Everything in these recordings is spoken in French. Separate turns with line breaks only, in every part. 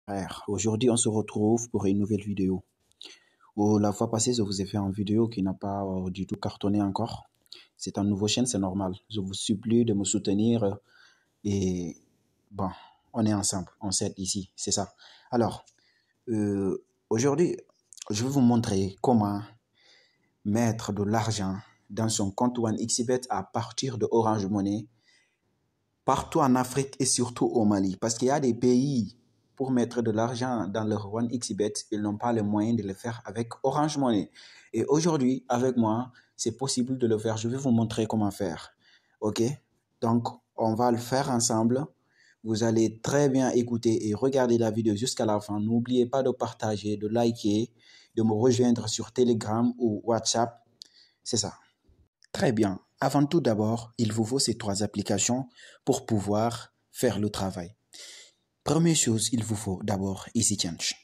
Frère, aujourd'hui on se retrouve pour une nouvelle vidéo. La fois passée, je vous ai fait une vidéo qui n'a pas du tout cartonné encore. C'est un nouveau chaîne, c'est normal. Je vous supplie de me soutenir et bon, on est ensemble, on s'aide ici, c'est ça. Alors, aujourd'hui, je vais vous montrer comment mettre de l'argent dans son compte OneXBet à partir de Orange Money partout en Afrique et surtout au Mali. Parce qu'il y a des pays, pour mettre de l'argent dans leur OneXBet, ils n'ont pas les moyens de le faire avec Orange Money. Et aujourd'hui, avec moi, c'est possible de le faire. Je vais vous montrer comment faire. OK? Donc, on va le faire ensemble. Vous allez très bien écouter et regarder la vidéo jusqu'à la fin. N'oubliez pas de partager, de liker, de me rejoindre sur Telegram ou WhatsApp. C'est ça. Très bien. Avant tout d'abord, il vous faut ces trois applications pour pouvoir faire le travail. Première chose, il vous faut d'abord EasyChange.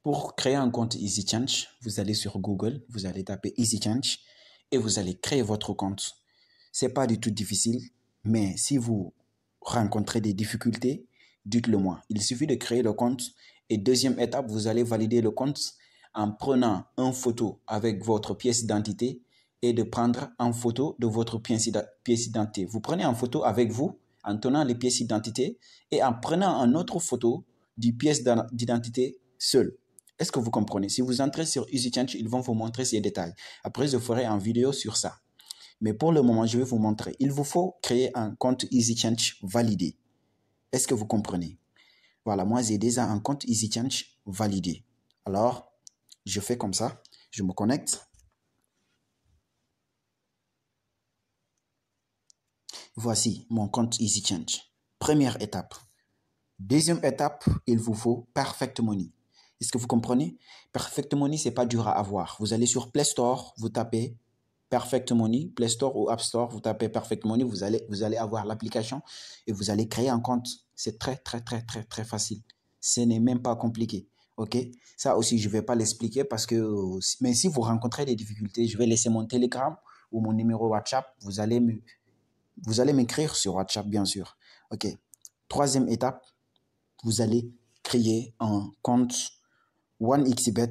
Pour créer un compte EasyChange, vous allez sur Google, vous allez taper EasyChange et vous allez créer votre compte. C'est pas du tout difficile, mais si vous rencontrez des difficultés, dites-le moi. Il suffit de créer le compte et deuxième étape, vous allez valider le compte en prenant une photo avec votre pièce d'identité et de prendre en photo de votre pièce d'identité. Vous prenez en photo avec vous en tenant les pièces d'identité et en prenant une autre photo du pièce d'identité seul. Est-ce que vous comprenez? Si vous entrez sur EasyChange, ils vont vous montrer ces détails. Après, je ferai une vidéo sur ça. Mais pour le moment, je vais vous montrer. Il vous faut créer un compte EasyChange validé. Est-ce que vous comprenez? Voilà, moi j'ai déjà un compte EasyChange validé. Alors, je fais comme ça. Je me connecte. Voici mon compte EasyChange. Première étape. Deuxième étape, il vous faut Perfect Money. Est-ce que vous comprenez? Perfect Money, ce n'est pas dur à avoir. Vous allez sur Play Store, vous tapez Perfect Money, Play Store ou App Store, vous tapez Perfect Money, vous allez avoir l'application et vous allez créer un compte. C'est très, très, très, très, très facile. Ce n'est même pas compliqué. OK? Ça aussi, je ne vais pas l'expliquer parce que, mais si vous rencontrez des difficultés, je vais laisser mon Telegram ou mon numéro WhatsApp. Vous allez m'écrire sur WhatsApp, bien sûr. OK. Troisième étape, vous allez créer un compte OneXBet.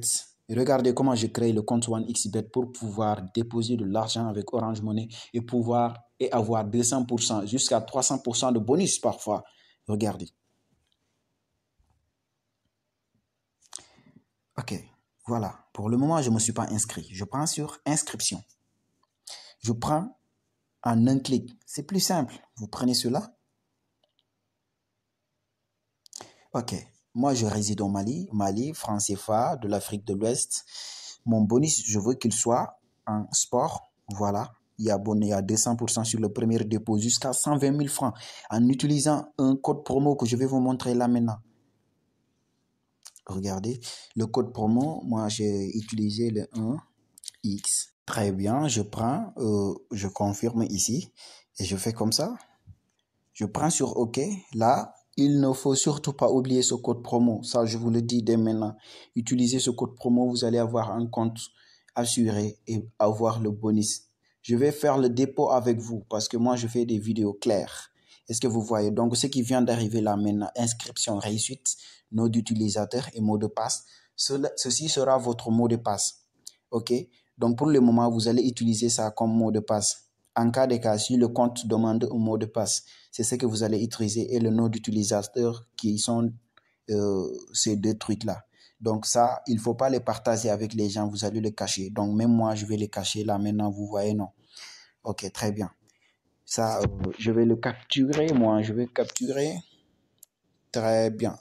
Regardez comment je crée le compte OneXBet pour pouvoir déposer de l'argent avec Orange Money et avoir 200% jusqu'à 300% de bonus parfois. Regardez. OK, voilà. Pour le moment, je ne me suis pas inscrit. Je prends sur inscription. Je prends en un clic. C'est plus simple. Vous prenez cela. OK. Moi, je réside au Mali, franc CFA, de l'Afrique de l'Ouest. Mon bonus, je veux qu'il soit en sport. Voilà. Il y a 200% sur le premier dépôt jusqu'à 120 000 francs en utilisant un code promo que je vais vous montrer là maintenant. Regardez, le code promo, moi j'ai utilisé le 1X. Très bien, je confirme ici et je fais comme ça. Je prends sur OK. Là, il ne faut surtout pas oublier ce code promo. Ça, je vous le dis dès maintenant. Utilisez ce code promo, vous allez avoir un compte assuré et avoir le bonus. Je vais faire le dépôt avec vous parce que moi, je fais des vidéos claires. Est-ce que vous voyez? Donc, ce qui vient d'arriver là maintenant, inscription réussite, nom d'utilisateur et mot de passe. Ceci sera votre mot de passe. OK? Donc, pour le moment, vous allez utiliser ça comme mot de passe. En cas de cas, si le compte demande un mot de passe, c'est ce que vous allez utiliser et le nom d'utilisateur qui sont ces deux trucs-là. Donc ça, il ne faut pas les partager avec les gens, vous allez les cacher. Donc même moi, je vais les cacher là maintenant, vous voyez, non. Ok, très bien. Ça, je vais le capturer, moi, je vais capturer. Très bien.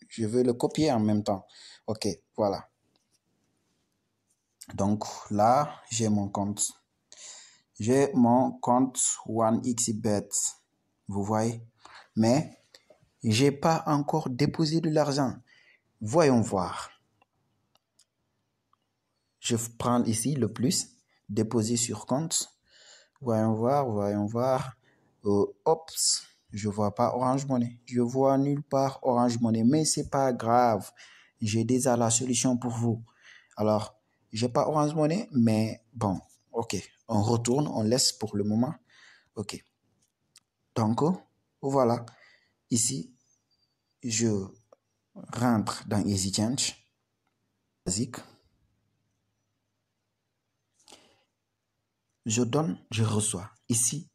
Je vais le copier en même temps. Ok, voilà. Donc là, j'ai mon compte. J'ai mon compte OneXBet. Vous voyez? Mais j'ai pas encore déposé de l'argent. Voyons voir. Je prends ici le plus, déposer sur compte. Voyons voir, voyons voir. Oups, je vois pas Orange Money. Je vois nulle part Orange Money, mais c'est pas grave. J'ai déjà la solution pour vous. Alors, j'ai pas Orange Money, mais bon, ok. On retourne, on laisse pour le moment. Ok. Donc, voilà. Ici, je rentre dans EasyChange. Basique. Je donne, je reçois. Ici,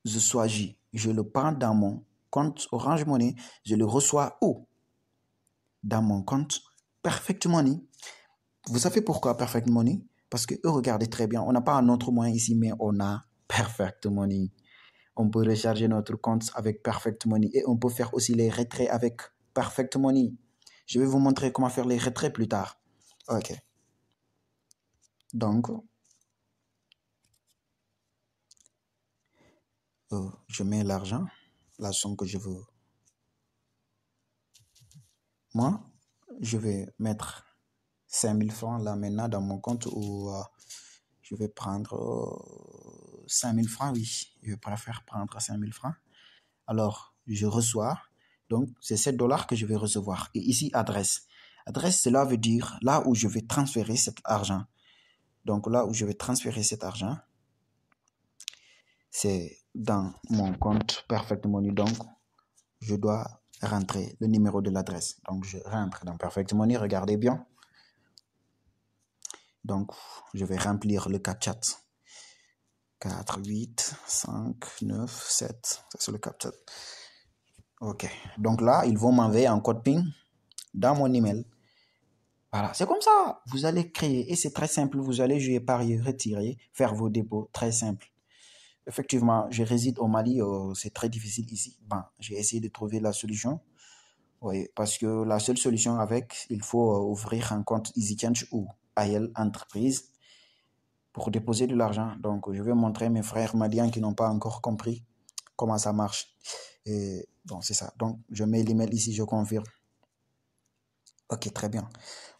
je choisis. Je le prends dans mon compte Orange Money. Je le reçois où? Dans mon compte Perfect Money. Vous savez pourquoi Perfect Money? Parce que regardez très bien, on n'a pas un autre moyen ici, mais on a Perfect Money. On peut recharger notre compte avec Perfect Money et on peut faire aussi les retraits avec Perfect Money. Je vais vous montrer comment faire les retraits plus tard. Ok. Donc, je mets l'argent, la somme que je veux. Moi, je vais mettre 5000 francs là maintenant dans mon compte ou je vais prendre 5000 francs, oui. Je préfère prendre 5000 francs. Alors, je reçois. Donc, c'est 7 dollars que je vais recevoir. Et ici, adresse. Adresse, cela veut dire là où je vais transférer cet argent. Donc, là où je vais transférer cet argent, c'est dans mon compte Perfect Money. Donc, je dois rentrer le numéro de l'adresse. Donc, je rentre dans Perfect Money. Regardez bien. Donc, je vais remplir le CAPTCHA. 4, 8, 5, 9, 7. Ça, c'est le CAPTCHA. OK. Donc là, ils vont m'envoyer un code PIN dans mon email. Voilà, c'est comme ça. Vous allez créer et c'est très simple. Vous allez jouer, parier, retirer, faire vos dépôts. Très simple. Effectivement, je réside au Mali. C'est très difficile ici. Bon, j'ai essayé de trouver la solution. Oui, parce que la seule solution avec, il faut ouvrir un compte EasyChange ou AL Entreprise pour déposer de l'argent. Donc, je vais montrer mes frères maliens qui n'ont pas encore compris comment ça marche. Et bon, c'est ça. Donc, je mets l'email ici, je confirme. Ok, très bien.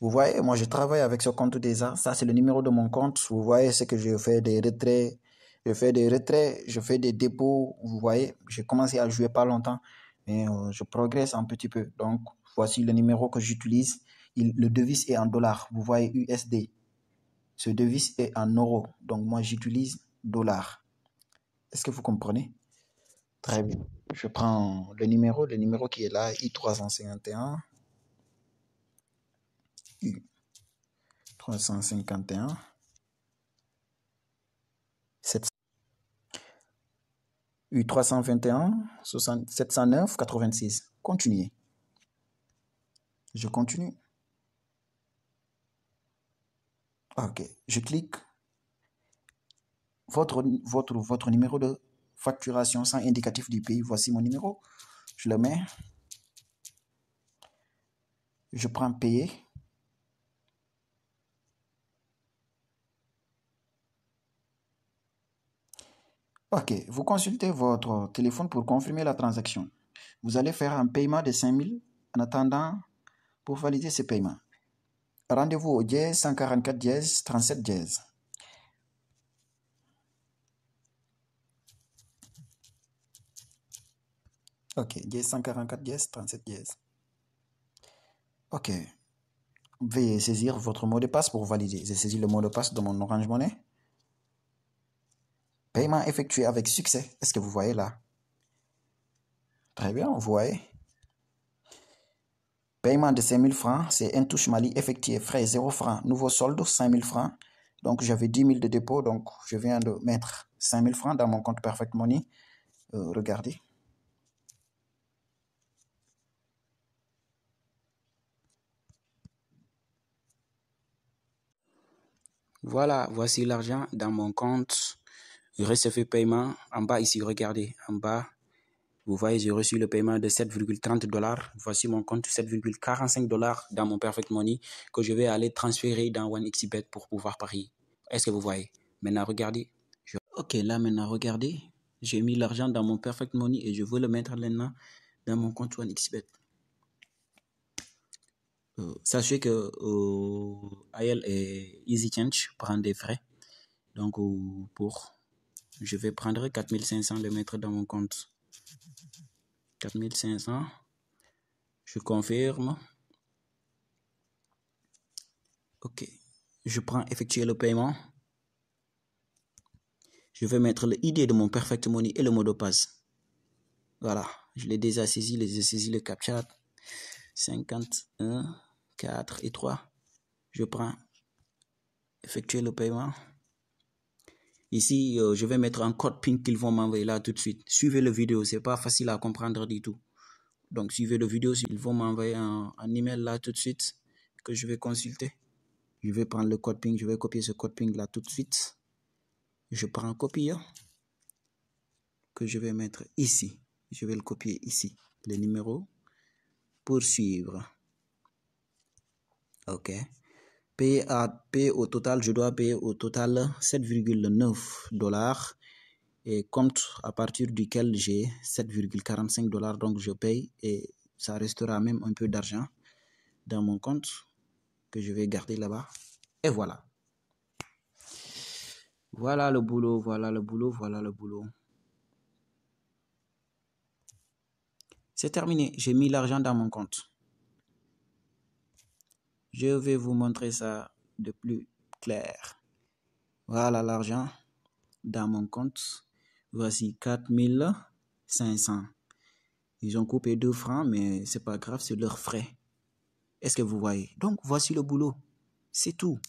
Vous voyez, moi, je travaille avec ce compte déjà. Ça, c'est le numéro de mon compte. Vous voyez, c'est que je fais des retraits. Je fais des retraits, je fais des dépôts. Vous voyez, j'ai commencé à jouer pas longtemps, mais je progresse un petit peu. Donc, voici le numéro que j'utilise. Le devise est en dollars. Vous voyez, USD. Ce devise est en euros. Donc, moi, j'utilise dollars. Est-ce que vous comprenez? Très bien. Je prends le numéro qui est là, I351. I351. 700. U321, 709, 86. Continuez. Je continue. Ok. Je clique. Votre numéro de facturation sans indicatif du pays. Voici mon numéro. Je le mets. Je prends payer. Ok. Vous consultez votre téléphone pour confirmer la transaction. Vous allez faire un paiement de 5000 en attendant pour valider ce paiement. Rendez-vous au dièse 144 dièse 37 dièse. Ok, dièse 144 dièse 37 dièse. Ok. Veuillez saisir votre mot de passe pour valider. J'ai saisi le mot de passe de mon Orange Money. Paiement effectué avec succès. Est-ce que vous voyez là? Très bien, vous voyez. Paiement de 5000 francs, c'est un touche Mali effectué, frais 0 francs. Nouveau solde, 5000 francs. Donc j'avais 10 000 de dépôt, donc je viens de mettre 5000 francs dans mon compte Perfect Money. Regardez. Voilà, voici l'argent dans mon compte. Recevé paiement. En bas ici, regardez. En bas, vous voyez, j'ai reçu le paiement de 7,30 dollars. Voici mon compte 7,45 dollars dans mon Perfect Money que je vais aller transférer dans OneXBet pour pouvoir parier. Est-ce que vous voyez? Maintenant, regardez. Ok, là maintenant, regardez. J'ai mis l'argent dans mon Perfect Money et je veux le mettre maintenant dans mon compte OneXBet. Sachez que AL et EasyChange prend des frais. Donc, je vais prendre 4500, le mettre dans mon compte. 4500. Je confirme. Ok. Je prends effectuer le paiement. Je vais mettre le ID de mon Perfect Money et le mot de passe. Voilà. Je l'ai déjà saisi, j'ai saisi le CAPTCHA. 51, 4 et 3. Je prends effectuer le paiement. Ici, je vais mettre un code PIN qu'ils vont m'envoyer là tout de suite. Suivez la vidéo, c'est pas facile à comprendre du tout. Donc, suivez la vidéo, ils vont m'envoyer un email là tout de suite que je vais consulter. Je vais prendre le code PIN, je vais copier ce code PIN là tout de suite. Je prends un copier que je vais mettre ici. Je vais le copier ici. Le numéro. Poursuivre. OK. Payer au total, je dois payer au total 7,9 $. Et compte à partir duquel j'ai 7,45 $. Donc, je paye et ça restera même un peu d'argent dans mon compte que je vais garder là-bas. Et voilà. Voilà le boulot, voilà le boulot, voilà le boulot. C'est terminé. J'ai mis l'argent dans mon compte. Je vais vous montrer ça de plus clair. Voilà l'argent dans mon compte. Voici 4500. Ils ont coupé 2 francs, mais c'est pas grave, c'est leurs frais. Est-ce que vous voyez? Donc, voici le boulot. C'est tout.